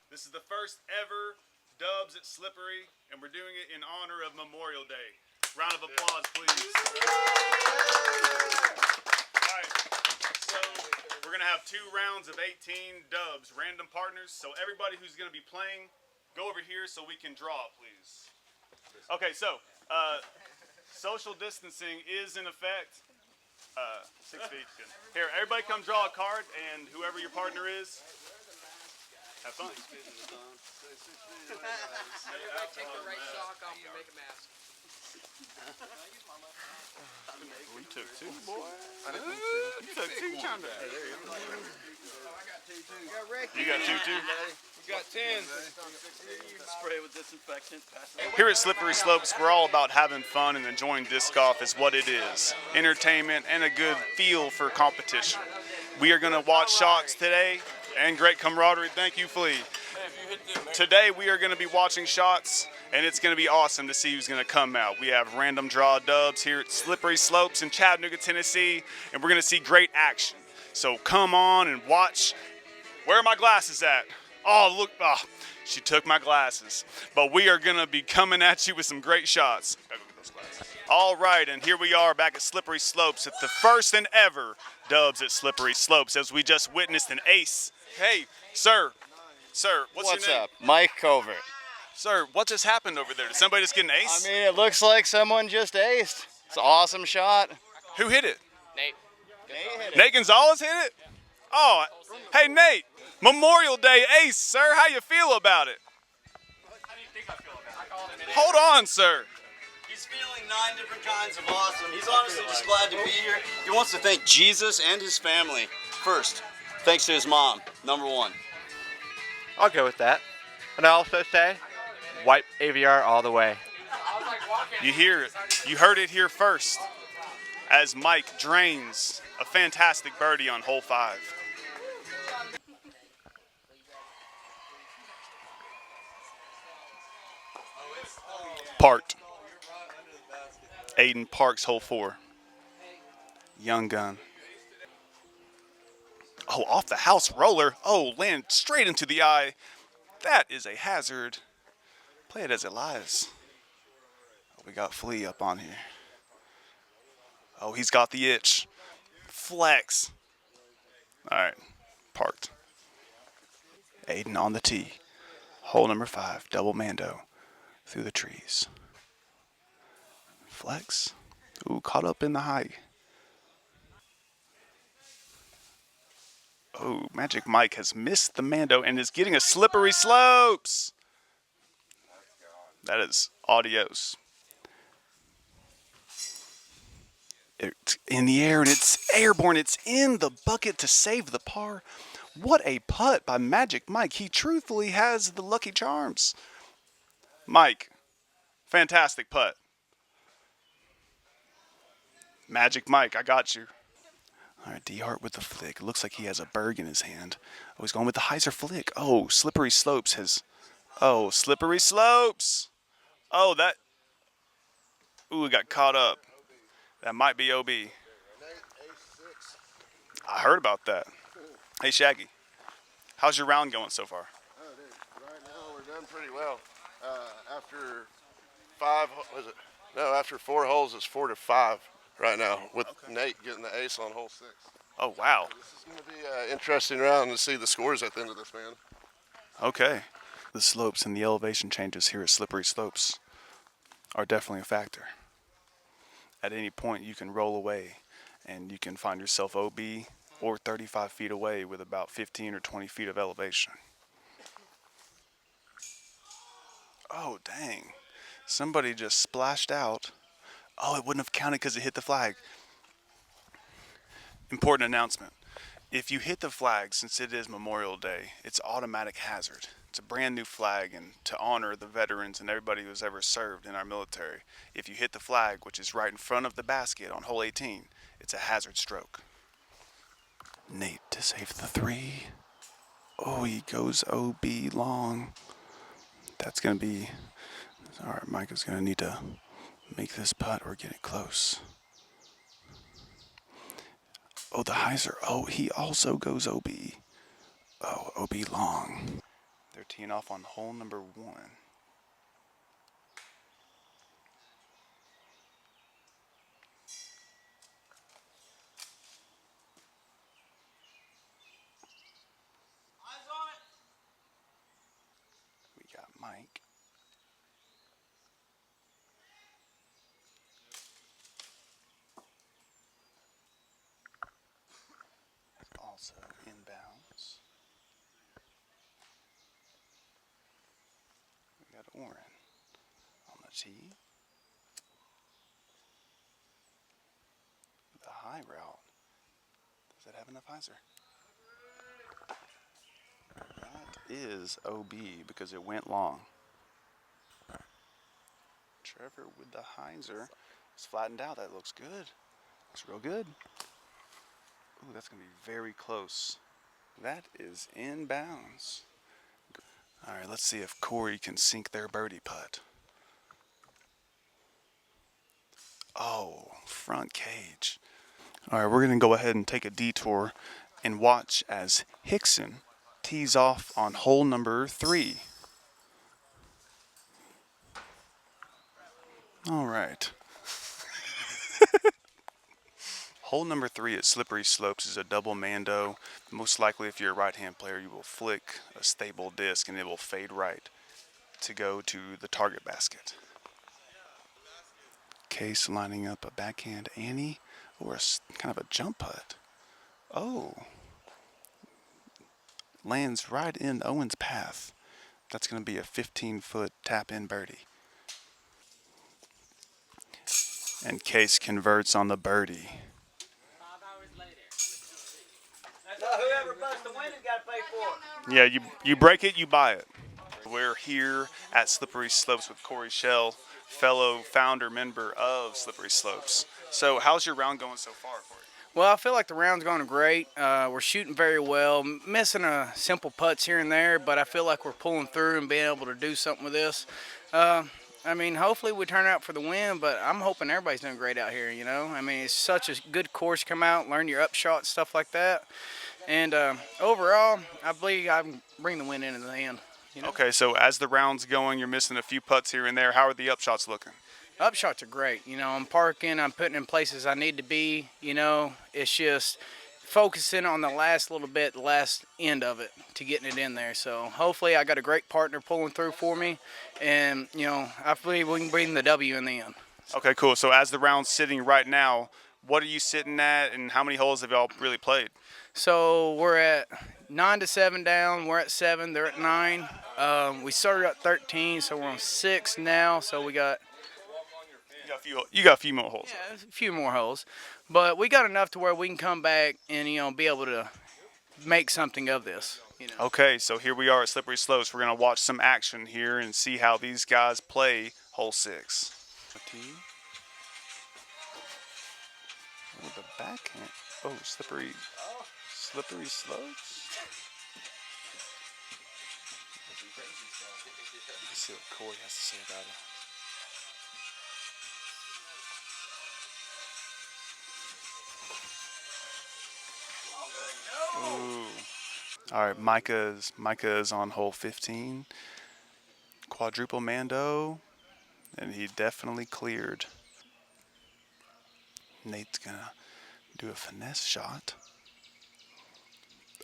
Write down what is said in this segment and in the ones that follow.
This is the first ever Dubs at Slippery, and we're doing it in honor of Memorial Day. Round of applause, please. All right, so we're going to have 2 rounds of 18 Dubs, random partners. So everybody who's going to be playing, go over here so we can draw, please. Okay, so social distancing is in effect. 6 feet. Good. Here, everybody come draw a card, and whoever your partner is, have fun. Everybody take the right sock off and make a mask. We took 2, boy. You took 2 trying to. You got 2 too? You got 10. Spray with disinfectant. Here at Slippery Slopes, we're all about having fun and enjoying disc golf is what it is. Entertainment and a good feel for competition. We are going to watch shots today and great camaraderie. Thank you, Flea. Today we are going to be watching shots, and it's going to be awesome to see who's going to come out. We have random draw Dubs here at Slippery Slopes in Chattanooga, Tennessee, and we're going to see great action. So come on and watch. Where are my glasses at? Oh, look. Oh, she took my glasses. But we are going to be coming at you with some great shots. Gotta go get those glasses. All right, and here we are back at Slippery Slopes at the first and ever Dubs at Slippery Slopes, as we just witnessed an ace. Hey, sir, what's your name? Up? Mike Covert. Sir, what just happened over there? Did somebody just get an ace? I mean, it looks like someone just aced. It's an awesome shot. Who hit it? Nate. Nate Gonzalez hit it? Oh, hey, Nate, Memorial Day ace, sir. How you feel about it? How do you think I feel about it? I called him in. Hold on, sir. He's feeling 9 different kinds of awesome. He's honestly just glad to be here. He wants to thank Jesus and his family. First, thanks to his mom, number 1. I'll go with that. And I also say, wipe AVR all the way. You hear it. You heard it here first. As Mike drains a fantastic birdie on hole 5. Parked. Aiden parks hole 4. Young gun. Oh, off the house roller. Oh, land straight into the eye. That is a hazard. Play it as it lies. Oh, we got Flea up on here. Oh, he's got the itch. Flex. All right, parked. Aiden on the tee. Hole number 5, double mando through the trees. Flex. Ooh, caught up in the high. Oh, Magic Mike has missed the mando and is getting a Slippery Slopes. That is adios. It's in the air and it's airborne. It's in the bucket to save the par. What a putt by Magic Mike. He truthfully has the lucky charms. Mike, fantastic putt. Magic Mike, I got you. All right, D-Hart with the flick. It looks like he has a berg in his hand. Oh, he's going with the hyzer flick. Oh, Slippery Slopes has... Oh, Slippery Slopes. Oh, that... Ooh, it got caught up. That might be OB. I heard about that. Hey, Shaggy. How's your round going so far? Oh, dude, right now we're done pretty well. After 5, was it? No, after 4 holes, it's 4-5 right now with Nate getting the ace on hole 6. Oh, wow. This is going to be an interesting round to see the scores at the end of this, man. Okay. The slopes and the elevation changes here at Slippery Slopes are definitely a factor. At any point, you can roll away and you can find yourself OB or 35 feet away with about 15 or 20 feet of elevation. Oh, dang. Somebody just splashed out. Oh, it wouldn't have counted because it hit the flag. Important announcement. If you hit the flag, since it is Memorial Day, it's automatic hazard. It's a brand new flag, and to honor the veterans and everybody who's ever served in our military, if you hit the flag, which is right in front of the basket on hole 18, it's a hazard stroke. Nate to save the 3. Oh, he goes OB long. That's going to be... All right, Micah's going to need to make this putt or get it close. Oh, the hyzer. Oh, he also goes OB. Oh, OB long. They're teeing off on hole number 1. We got Mike. Also inbounds. We got Oren on the tee. The high route. Does it have enough hyzer? That is OB because it went long. Trevor with the hyzer. It's flattened out. That looks good. Looks real good. Ooh, that's going to be very close. That is inbounds. All right, let's see if Corey can sink their birdie putt. Oh, front cage. All right, we're going to go ahead and take a detour and watch as Hickson tees off on hole number 3. All right. Hole number 3 at Slippery Slopes is a double mando. Most likely, if you're a right-hand player, you will flick a stable disc and it will fade right to go to the target basket. Case lining up a backhand Annie or kind of a jump putt. Oh. Lands right in Owen's path. That's going to be a 15-foot tap-in birdie. And Case converts on the birdie. Whoever busts the window got to pay for it. Yeah, you break it, you buy it. We're here at Slippery Slopes with Corey Shell, fellow founder member of Slippery Slopes. So how's your round going so far, Corey? Well, I feel like the round's going great. We're shooting very well, missing a simple putts here and there, but I feel like we're pulling through and being able to do something with this. I mean, hopefully we turn out for the win, but I'm hoping everybody's doing great out here, you know. I mean, it's such a good course. Come out, learn your upshot, stuff like that. And overall, I believe I can bring the win in the end. You know? Okay, so as the round's going, you're missing a few putts here and there. How are the upshots looking? Upshots are great. You know, I'm parking, I'm putting in places I need to be. You know, it's just focusing on the last little bit, the last end of it to getting it in there. So hopefully I got a great partner pulling through for me. And, you know, I believe we can bring the W in the end. Okay, cool. So as the round's sitting right now, what are you sitting at and how many holes have y'all really played? So we're at 9 to 7 down. We're at 7. They're at 9. We started at 13, so we're on 6 now. So we got You got a few more holes. a few more holes, but we got enough to where we can come back and be able to make something of this. You know. Okay, so here we are at Slippery Slopes. We're gonna watch some action here and see how these guys play hole 6. Oh, the backhand. Oh, slippery slopes. Let's see what Corey has to say about it. Ooh. All right, Micah's on hole 15. Quadruple mando, and he definitely cleared. Nate's gonna do a finesse shot.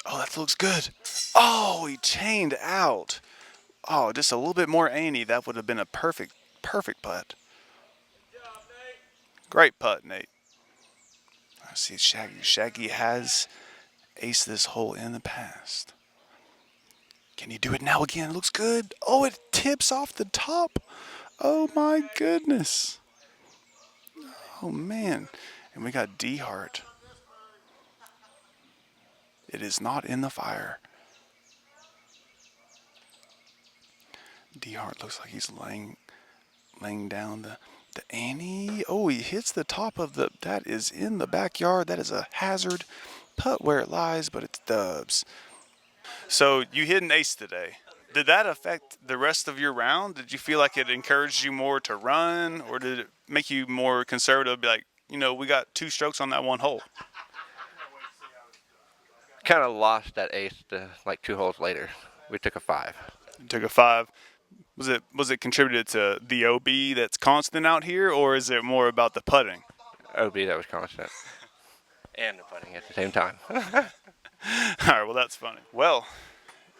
Oh, that looks good. Oh, he chained out. Oh, just a little bit more Annie. That would have been a perfect putt. Great putt, Nate. I see Shaggy. Shaggy has aced this hole in the past. Can he do it now again? It looks good. Oh, it tips off the top. Oh, my goodness. Oh, man. And we got D-Hart. It is not in the fire. D Hart looks like he's laying down the ante. Oh, he hits the top of the. That is in the backyard. That is a hazard. Putt where it lies, but it's dubs. So you hit an ace today. Did that affect the rest of your round? Did you feel like it encouraged you more to run, or did it make you more conservative? Be like, we got 2 strokes on that one hole. Kind of lost that ace like 2 holes later. We took a 5. You took a 5. Was it contributed to the OB that's constant out here, or is it more about the putting? OB that was constant. And the putting at the same time. All right, well, that's funny. Well,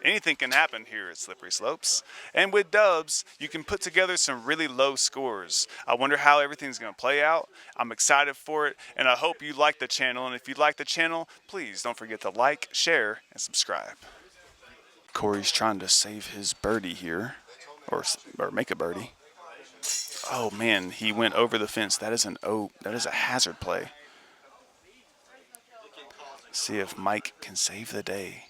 anything can happen here at Slippery Slopes. And with dubs, you can put together some really low scores. I wonder how everything's going to play out. I'm excited for it, and I hope you like the channel. And if you like the channel, please don't forget to like, share, and subscribe. Corey's trying to save his birdie here, or make a birdie. Oh, man, he went over the fence. That is a hazard play. See if Mike can save the day.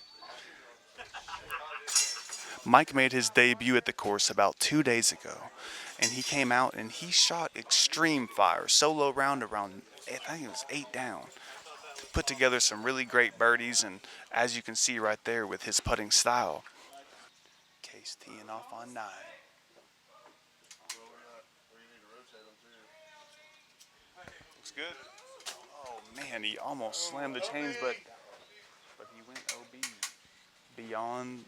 Mike made his debut at the course about 2 days ago, and he came out and he shot extreme fire. Solo round around, I think it was 8 down. Put together some really great birdies, and as you can see right there with his putting style. Case teeing off on 9. Looks good. Oh man, he almost slammed the chains, but he went OB beyond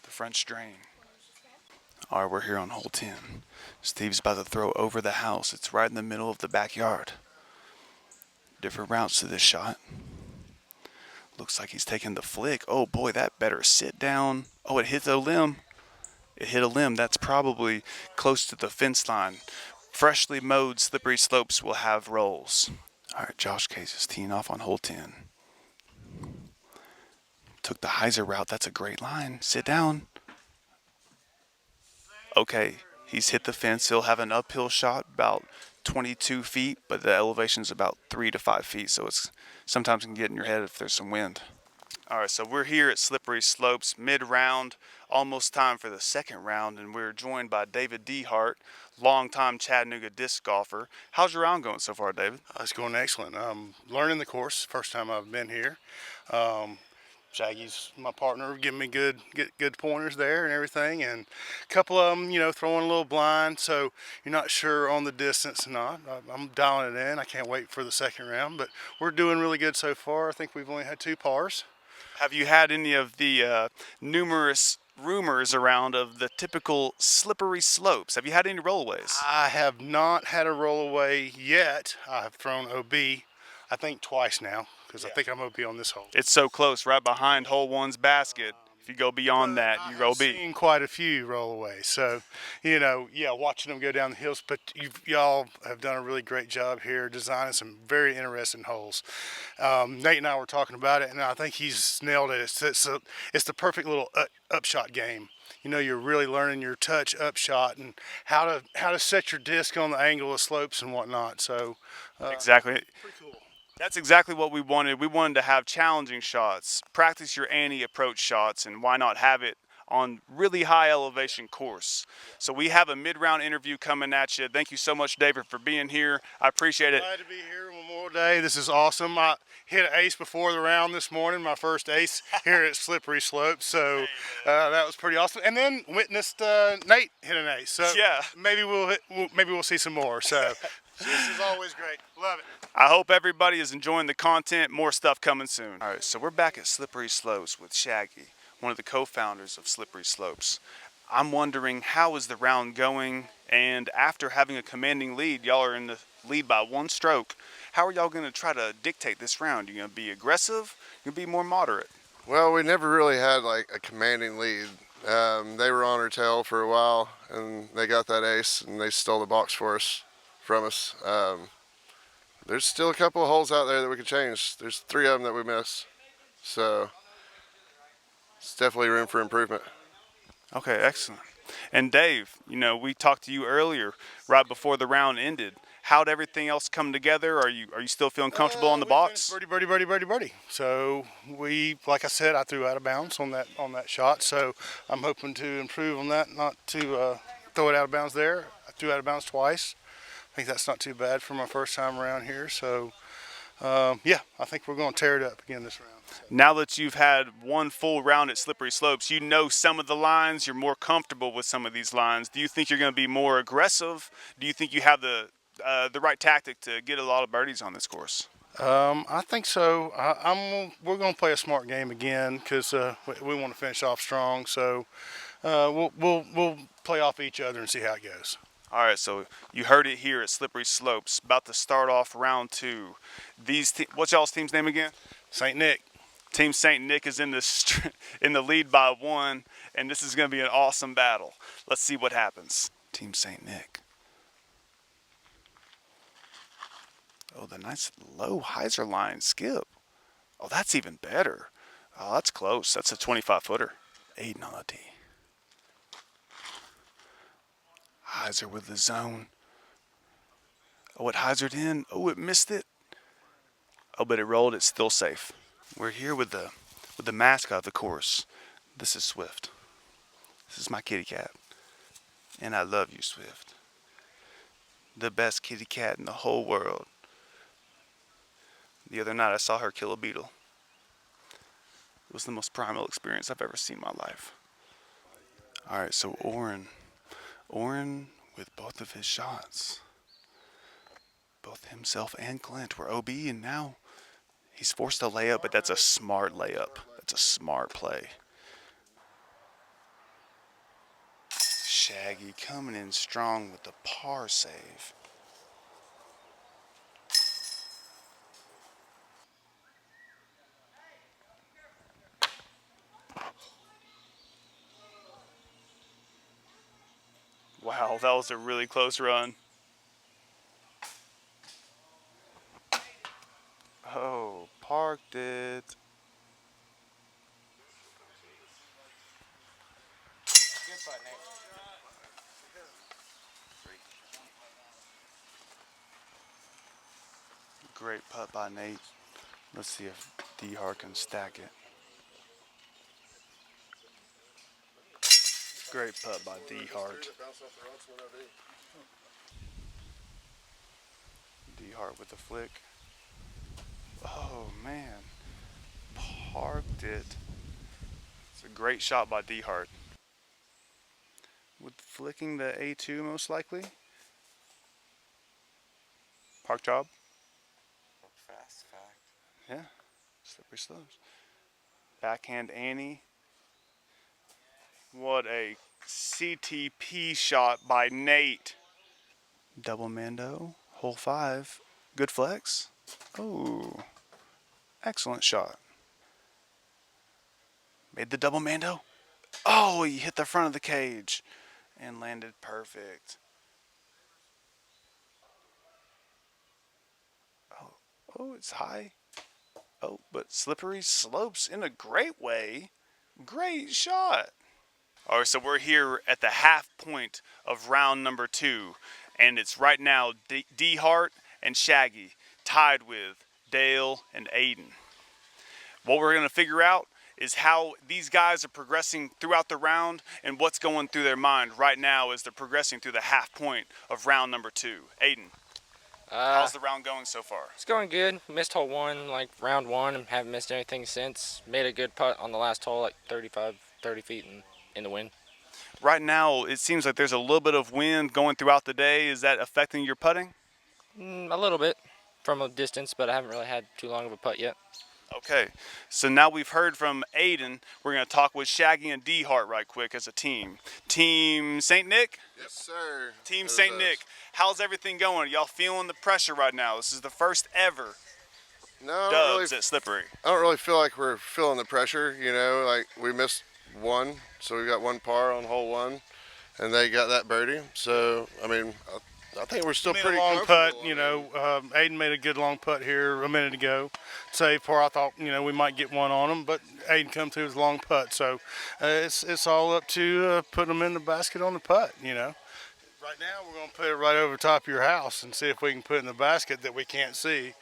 the French drain. All right, we're here on hole 10. Steve's about to throw over the house. It's right in the middle of the backyard. Different routes to this shot. Looks like he's taking the flick. Oh boy, that better sit down. Oh, it hit a limb. It hit a limb. That's probably close to the fence line. Freshly mowed Slippery Slopes will have rolls. All right, Josh Case is teeing off on hole 10. Took the Heiser route. That's a great line. Sit down. Okay, he's hit the fence. He'll have an uphill shot about 22 feet, but the elevation is about 3 to 5 feet, so it's sometimes can get in your head if there's some wind. All right, so we're here at Slippery Slopes, mid-round, almost time for the second round, and we're joined by David D. Hart, longtime Chattanooga disc golfer. How's your round going so far, David? It's going excellent. Learning the course, first time I've been here. Shaggy's my partner, giving me good pointers there and everything, and a couple of them, throwing a little blind, so you're not sure on the distance or not. I'm dialing it in. I can't wait for the second round, but we're doing really good so far. I think we've only had 2 pars. Have you had any of the numerous rumors around of the typical slippery slopes? Have you had any rollaways? I have not had a rollaway yet. I have thrown OB, I think twice now, because I think I'm OB on this hole. It's so close, right behind hole 1's basket. If you go beyond that, you're OB. I've seen quite a few rollaways, so watching them go down the hills. But y'all have done a really great job here designing some very interesting holes. Nate and I were talking about it, and I think he's nailed it. It's the perfect little upshot game. You're really learning your touch upshot and how to set your disc on the angle of slopes and whatnot. So exactly. Pretty cool. That's exactly what we wanted. We wanted to have challenging shots, practice your anti-approach shots, and why not have it on really high elevation course. So we have a mid-round interview coming at you. Thank you so much, David, for being here. I appreciate it. Glad to be here Memorial Day. This is awesome. I hit an ace before the round this morning, my first ace here at Slippery Slope. So that was pretty awesome. And then witnessed Nate hit an ace. So yeah, maybe we'll see some more. So this is always great. Love it. I hope everybody is enjoying the content. More stuff coming soon. All right, so we're back at Slippery Slopes with Shaggy, one of the co-founders of Slippery Slopes. I'm wondering, how is the round going? And after having a commanding lead, y'all are in the lead by 1 stroke. How are y'all going to try to dictate this round? You going to be aggressive? You going to be more moderate? Well, we never really had like a commanding lead. They were on our tail for a while, and they got that ace, and they stole the box from us. There's still a couple of holes out there that we could change. There's 3 of them that we missed. So it's definitely room for improvement. Okay, excellent. And Dave, we talked to you earlier, right before the round ended. How'd everything else come together? Are you still feeling comfortable on the We box? finished birdie. So we, like I said, I threw out of bounds on that shot. So I'm hoping to improve on that, not to throw it out of bounds there. I threw out of bounds twice. I think that's not too bad for my first time around here. So yeah, I think we're going to tear it up again this round. Now that you've had one full round at Slippery Slopes, you know some of the lines. You're more comfortable with some of these lines. Do you think you're going to be more aggressive? Do you think you have the right tactic to get a lot of birdies on this course? I think so. We're going to play a smart game again because we want to finish off strong. So we'll play off each other and see how it goes. All right, so you heard it here at Slippery Slopes. About to start off round two. What's y'all's team's name again? St. Nick. Team St. Nick is in the lead by 1, and this is going to be an awesome battle. Let's see what happens. Team St. Nick. Oh, the nice low hyzer line skip. Oh, that's even better. Oh, that's close. That's a 25-footer. Aiden on the tee. Hyzer with the zone. Oh, it hyzered in. Oh, it missed it. Oh, but it rolled. It's still safe. We're here with the mascot of the course. This is Swift. This is my kitty cat. And I love you, Swift. The best kitty cat in the whole world. The other night I saw her kill a beetle. It was the most primal experience I've ever seen in my life. All right, so Oren with both of his shots. Both himself and Clint were OB, and now he's forced a layup, but that's a smart layup. That's a smart play. Shaggy coming in strong with the par save. Wow, that was a really close run. Oh, parked it. Great putt by Nate. Let's see if D-Hart can stack it. Great putt by D-Hart. D-Hart with the flick. Oh, man. Parked it. It's a great shot by D-Hart. With flicking the A2 most likely. Park job. Fast fact. Yeah. Slippery Slopes. Backhand Annie. What a CTP shot by Nate. Double Mando. Hole 5. Good flex. Oh. Excellent shot. Made the double Mando. Oh, he hit the front of the cage and landed perfect. Oh, it's high. Oh, but Slippery Slopes in a great way. Great shot. All right, so we're here at the half point of round number 2, and it's right now D-Hart and Shaggy tied with Dale and Aiden. What we're going to figure out is how these guys are progressing throughout the round and what's going through their mind right now as they're progressing through the half point of round number 2. Aiden, how's the round going so far? It's going good. Missed hole 1, like round 1, and haven't missed anything since. Made a good putt on the last hole, like 30 feet in the wind. Right now, it seems like there's a little bit of wind going throughout the day. Is that affecting your putting? A little bit from a distance, but I haven't really had too long of a putt yet. Okay, so now we've heard from Aiden. We're going to talk with Shaggy and D-Hart right quick as a team. Team St. Nick? Yes, sir. Team St. Nick, how's everything going? Y'all feeling the pressure right now? This is the first ever No, dubs at Slippery. I don't really feel like we're feeling the pressure. You know, like we missed one, so we got one par on hole 1, and they got that birdie. So I mean, I think we're still Made pretty a long comfortable. putt. You know, Aiden made a good long putt here a minute ago. Save par. I thought we might get one on him, but Aiden come through with a long putt. So it's all up to putting them in the basket on the putt. Right now, we're going to put it right over top of your house and see if we can put it in the basket that we can't see.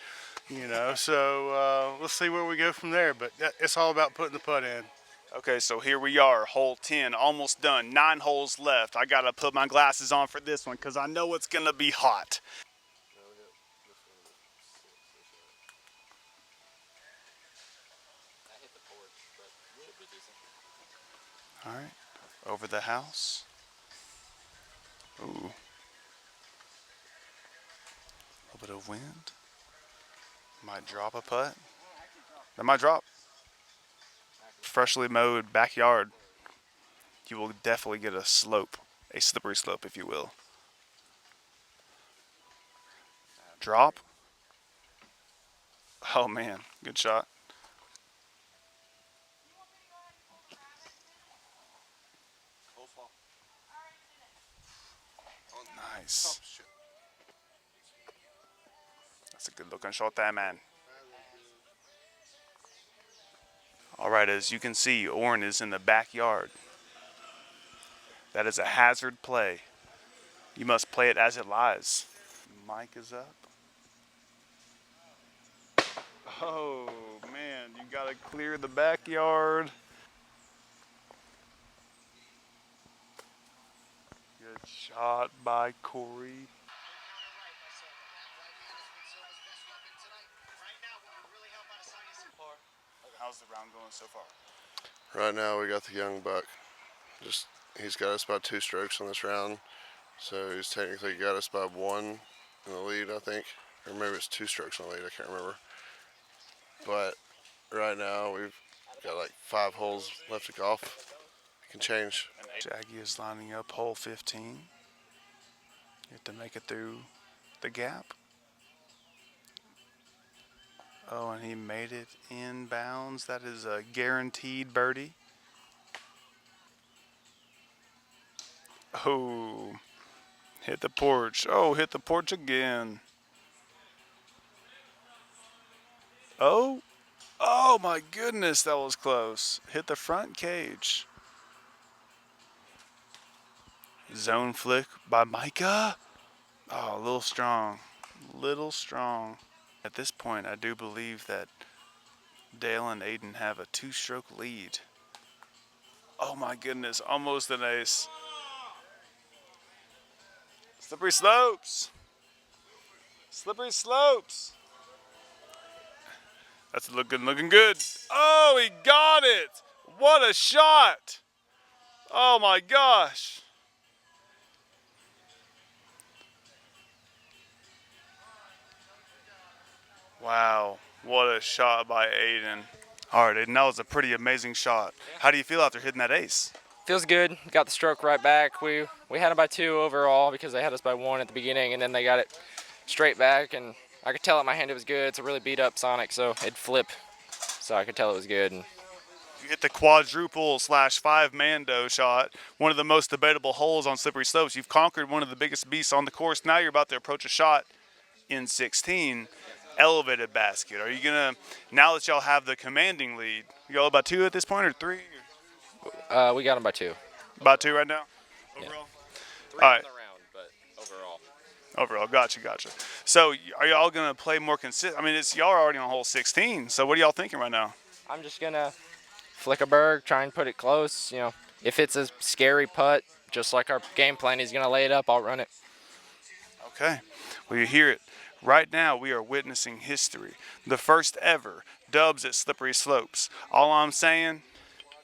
So let's see where we go from there. But it's all about putting the putt in. Okay, so here we are, hole 10, almost done. 9 holes left. I gotta put my glasses on for this one because I know it's gonna be hot. All right, over the house. Ooh, a little bit of wind. Might drop a putt. That might drop. Freshly mowed backyard. You will definitely get a slope, a slippery slope, if you will. Drop. Oh man, good shot. Nice. That's a good looking shot there, man. All right, as you can see, Orrin is in the backyard. That is a hazard play. You must play it as it lies. Mic is up. Oh man, you gotta clear the backyard. Good shot by Corey. How's the round going so far? Right now, we got the young buck. He's got us about 2 strokes on this round, so he's technically got us by 1 in the lead, I think, or maybe it's 2 strokes in the lead. I can't remember. But right now, we've got like 5 holes left to golf. It can change. Shaggy is lining up hole 15. You have to make it through the gap. Oh, and he made it inbounds. That is a guaranteed birdie. Oh, hit the porch. Oh, hit the porch again. Oh, oh my goodness, that was close. Hit the front cage. Zone flick by Micah. Oh, a little strong. Little strong. At this point, I do believe that Dale and Aiden have a 2-stroke lead. Oh my goodness, almost an ace. Slippery slopes. Slippery slopes. That's looking good. Oh, he got it. What a shot. Oh my gosh. Wow, what a shot by Aiden. All right, Aiden, that was a pretty amazing shot. How do you feel after hitting that ace? Feels good. Got the stroke right back. We had them by 2 overall because they had us by 1 at the beginning, and then they got it straight back. And I could tell at my hand it was good. It's a really beat up Sonic, so it'd flip. So I could tell it was good. And You hit the quadruple / 5-mando shot, one of the most debatable holes on slippery slopes. You've conquered one of the biggest beasts on the course. Now you're about to approach a shot in 16, elevated basket. Are you gonna, now that y'all have the commanding lead, y'all about 2 at this point or 3? we got them by 2. About 2 right now, overall? 3 All on right. the round, but overall. Overall, gotcha. So are y'all gonna play more consistent? I mean, y'all are already on hole 16. So what are y'all thinking right now? I'm just gonna flick a berg, try and put it close. If it's a scary putt, just like our game plan, he's gonna lay it up. I'll run it. Okay. Well, you hear it. Right now, we are witnessing history. The first ever dubs at Slippery Slopes. All I'm saying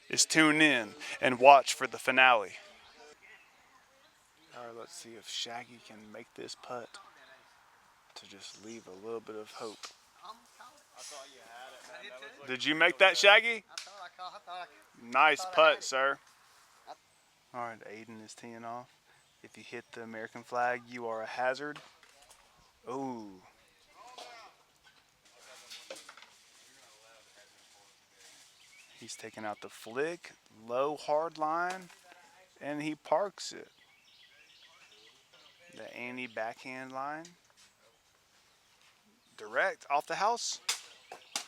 is tune in and watch for the finale. All right, let's see if Shaggy can make this putt to just leave a little bit of hope. Did you make that, Shaggy? Nice putt, sir. All right, Aiden is teeing off. If you hit the American flag, you are a hazard. Ooh. He's taking out the flick, low hard line, and he parks it. The Annie backhand line. Direct off the house.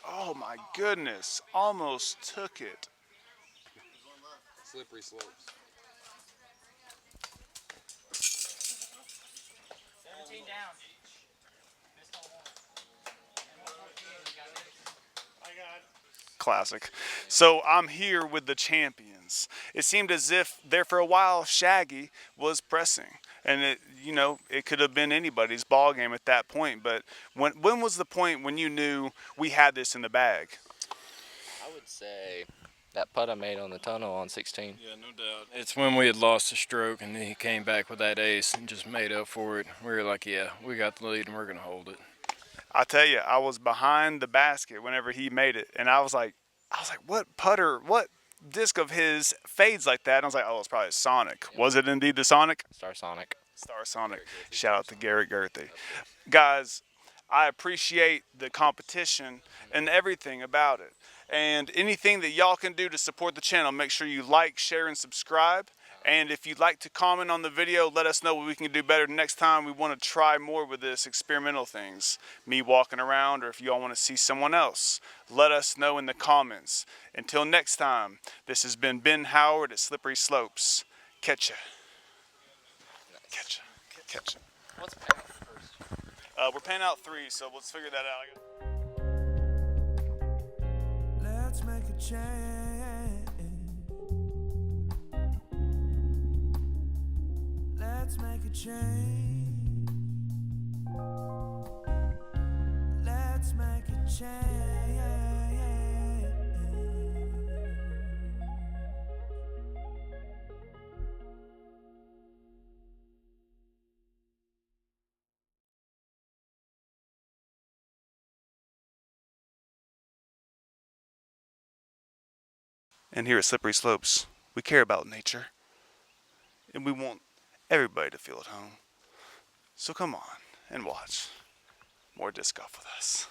Oh my goodness, almost took it. Slippery slopes. Classic. So I'm here with the champions. It seemed as if there for a while Shaggy was pressing, and it could have been anybody's ball game at that point. But when was the point when you knew we had this in the bag? I would say that putt I made on the tunnel on 16. Yeah, no doubt. It's when we had lost the stroke and he came back with that ace and just made up for it. We were like, yeah, we got the lead and we're going to hold it. I tell you, I was behind the basket whenever he made it, and I was like, what putter, what disc of his fades like that? And I was like, oh, it's probably a Sonic. Yeah. Was it indeed the Sonic? Star Sonic. Star Sonic. Shout out to Garrett Gerthy. Guys, I appreciate the competition and everything about it. And anything that y'all can do to support the channel, make sure you like, share, and subscribe. And if you'd like to comment on the video, let us know what we can do better next time. We want to try more with this experimental things. Me walking around, or if y'all want to see someone else, let us know in the comments. Until next time, this has been Ben Howard at Slippery Slopes. Catch ya. Catch ya. Catch ya. What's pan out first? We're panning out 3, so let's figure that out. Let's make a change. Let's make a change. Let's make a change. And here at Slippery Slopes, we care about nature. And we want everybody to feel at home. So come on and watch more disc golf with us.